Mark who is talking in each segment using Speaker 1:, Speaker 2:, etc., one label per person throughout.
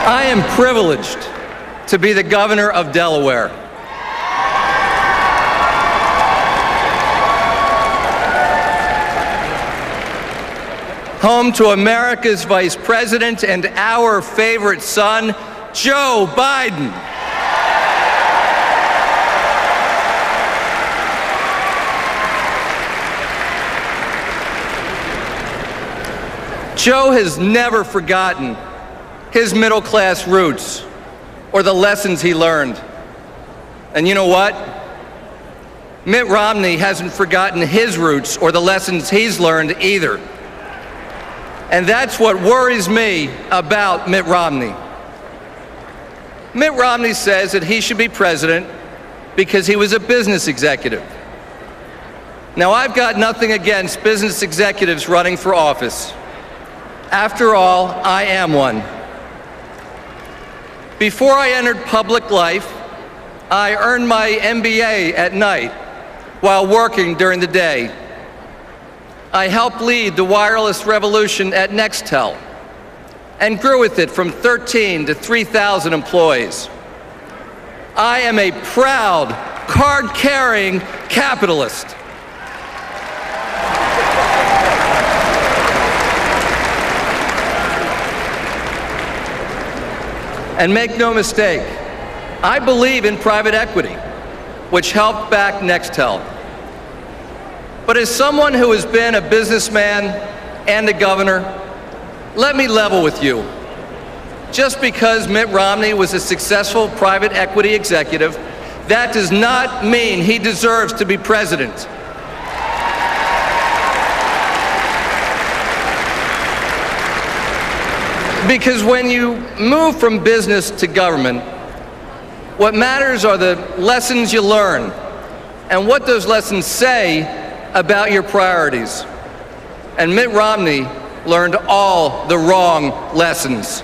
Speaker 1: I am privileged to be the governor of Delaware. Home to America's Vice President and our favorite son, Joe Biden. Joe has never forgotten his middle-class roots or the lessons he learned. And you know what? Mitt Romney hasn't forgotten his roots or the lessons he's learned either. And that's what worries me about Mitt Romney. Mitt Romney says that he should be president because he was a business executive. Now, I've got nothing against business executives running for office. After all, I am one. Before I entered public life, I earned my MBA at night while working during the day. I helped lead the wireless revolution at Nextel and grew with it from 13 to 3,000 employees. I am a proud, card-carrying capitalist. And make no mistake, I believe in private equity, which helped back Nextel. But as someone who has been a businessman and a governor, let me level with you. Just because Mitt Romney was a successful private equity executive, that does not mean he deserves to be president. Because when you move from business to government, what matters are the lessons you learn and what those lessons say about your priorities. And Mitt Romney learned all the wrong lessons.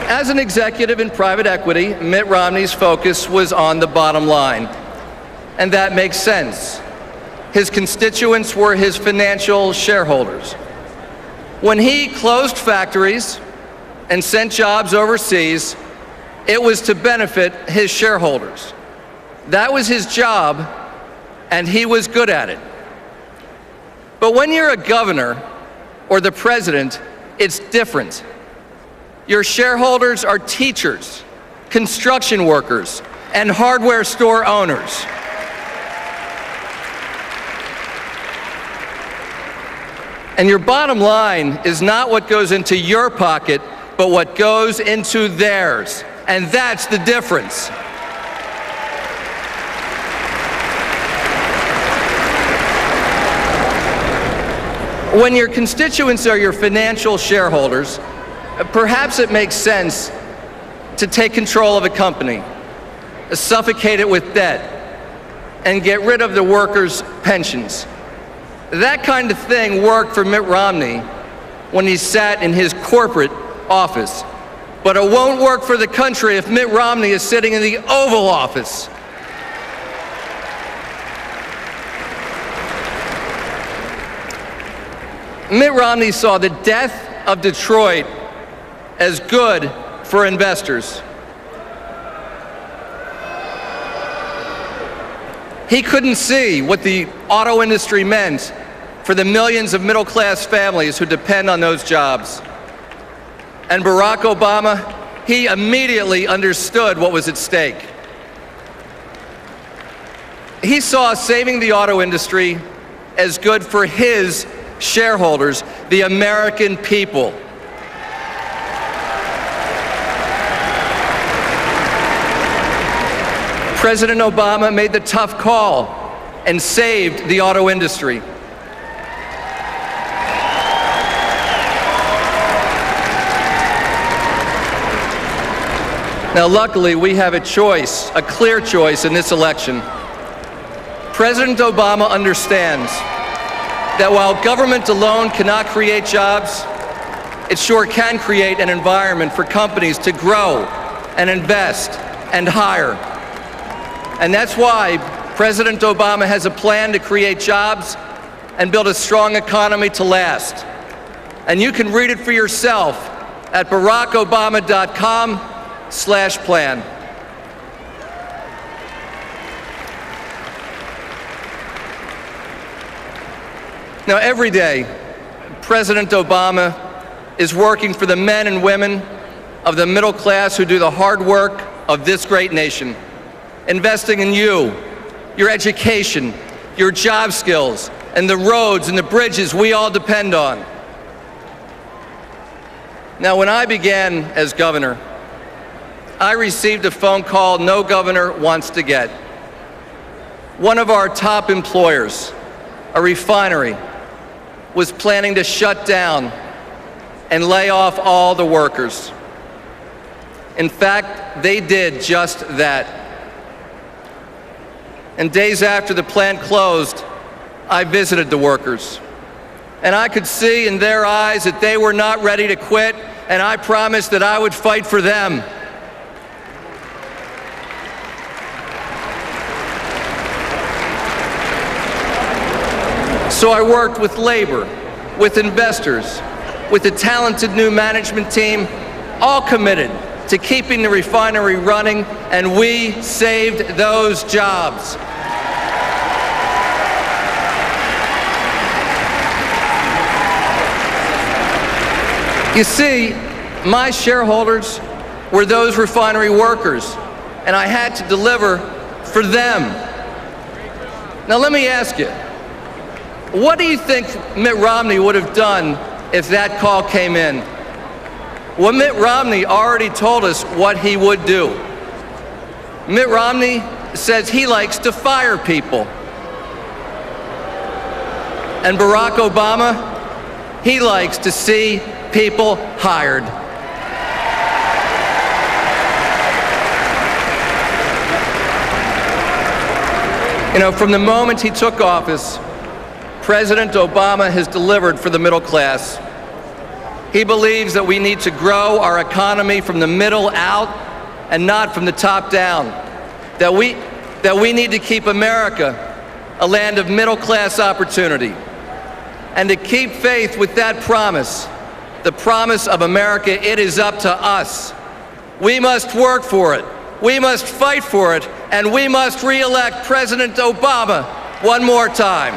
Speaker 1: As an executive in private equity, Mitt Romney's focus was on the bottom line. And that makes sense. His constituents were his financial shareholders. When he closed factories and sent jobs overseas, it was to benefit his shareholders. That was his job, and he was good at it. But when you're a governor or the president, it's different. Your shareholders are teachers, construction workers, and hardware store owners. And your bottom line is not what goes into your pocket, but what goes into theirs. And that's the difference. When your constituents are your financial shareholders, perhaps it makes sense to take control of a company, suffocate it with debt, and get rid of the workers' pensions. That kind of thing worked for Mitt Romney when he sat in his corporate office. But it won't work for the country if Mitt Romney is sitting in the Oval Office. Mitt Romney saw the death of Detroit as good for investors. He couldn't see what the auto industry meant for the millions of middle-class families who depend on those jobs. And Barack Obama, he immediately understood what was at stake. He saw saving the auto industry as good for his shareholders, the American people. President Obama made the tough call and saved the auto industry. Now, luckily, we have a choice, a clear choice in this election. President Obama understands that while government alone cannot create jobs, it sure can create an environment for companies to grow and invest and hire. And that's why President Obama has a plan to create jobs and build a strong economy to last. And you can read it for yourself at barackobama.com/plan. Now, every day, President Obama is working for the men and women of the middle class who do the hard work of this great nation, investing in you, your education, your job skills, and the roads and the bridges we all depend on. Now, when I began as governor, I received a phone call no governor wants to get. One of our top employers, a refinery, was planning to shut down and lay off all the workers. In fact, they did just that. And days after the plant closed, I visited the workers. And I could see in their eyes that they were not ready to quit, and I promised that I would fight for them. So I worked with labor, with investors, with a talented new management team, all committed to keeping the refinery running, and we saved those jobs. You see, my shareholders were those refinery workers, and I had to deliver for them. Now let me ask you, what do you think Mitt Romney would have done if that call came in? Well, Mitt Romney already told us what he would do. Mitt Romney says he likes to fire people. And Barack Obama, he likes to see people hired. You know, from the moment he took office, President Obama has delivered for the middle class. He believes that we need to grow our economy from the middle out and not from the top down. That we need to keep America a land of middle class opportunity. And to keep faith with that promise, the promise of America, it is up to us. We must work for it. We must fight for it. And we must re-elect President Obama one more time.